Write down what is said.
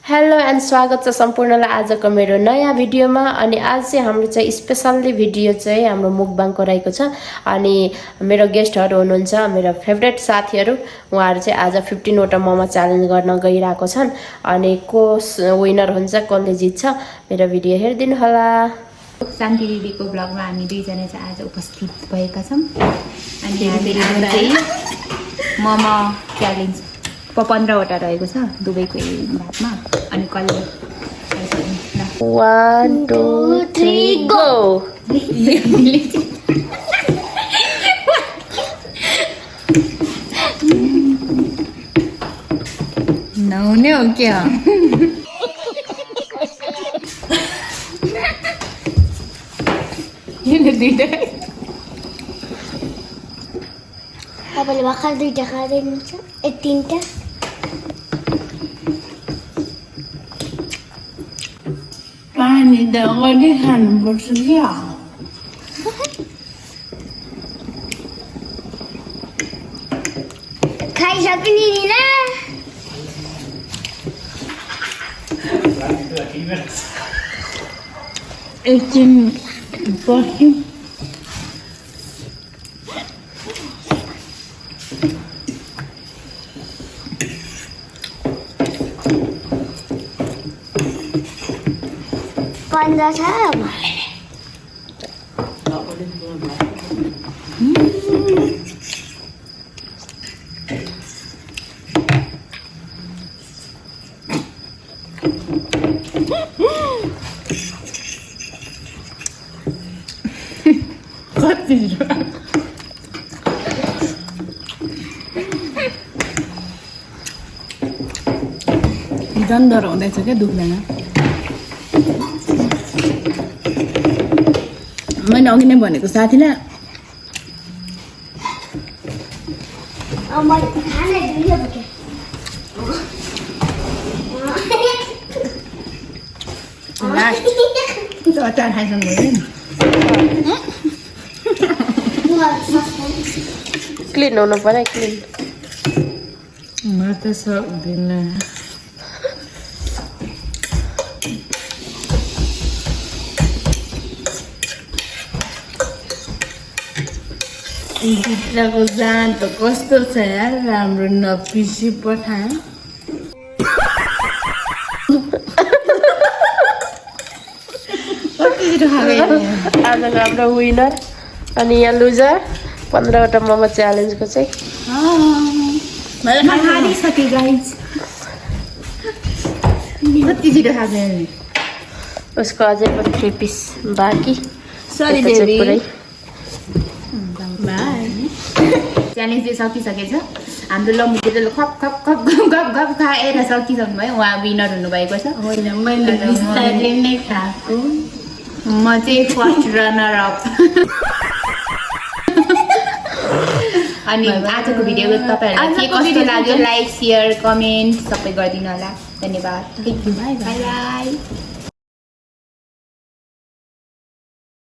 Hello and स्वागत छ सम्पूर्णलाई आजको मेरो नयाँ भिडियोमा। अनि आज चाहिँ हाम्रो चाहिँ स्पेसल्ली भिडियो चाहिँ हाम्रो मुकबाङको रहेको छ। अनि मेरो गेस्टहरू हुनुहुन्छ मेरो फेभरेट साथीहरू, उहाँहरू चाहिँ आज 15 वटा मोमो च्यालेन्ज गर्न गइरहेको छन्। अनि को विनर हुन्छ, कसले जित्छ, मेरो भिडियो हेरिदिनु होला। शान्ति दिदीको ब्लगमा हामी दुईजना चाहिँ आज उपस्थित भएका छौँ। अनि हाम्रो चाहिँ मोमो च्यालेन्ज 15 वटा रहेको छ दुबईको भातमा। अनि कसले 1 2 3 गो। नहुने हो क्या? तपाईँले भर्खर 2टा खाँदै हुनुहुन्छ, 3टा। पानी त अलि खानुपर्छ क्या। खाइसक्ने नि ना। एकछिन पछि पन्ध्र छ। कति दन्दर हुँदैछ क्या, दुख्दैन। मैले अघि नै भनेको साथीलाई मैले खाना दियो बोके। अचार खाइसक्नु भयो नि। क्लिन हुनु पर्यो, क्लिन। म त सक्दिनँ। भित्रको जान त कस्तो छ यार, राम्रो नपिसी पठाए। आजको हाम्रो विनर अनि यहाँ लुजर 15 वटा मोमो च्यालेन्जको चाहिँ हारिसक्यो गाइज। कति छिटो खाएको नि। उसको अझै पनि 3 पिस बाँकी। सरी यता चाहिँ देवी। पुरै च्यालेन्ज चाहिँ सकिसकेछ। हाम्रो लम्बुले खप खप खप गफ गफ गफ खाएर सकिसक्नु भयो। उहाँ विनर हुनुभएको छ। होइन, मैले बिस्तारै नै खाएको। म चाहिँ फर्स्ट रनर अप। अनि आजको भिडियो तपाईँहरूलाई के कस्तो लाग्यो, लाइक, सेयर, कमेन्ट सबै गरिदिनु होला। धन्यवाद। By by. By by.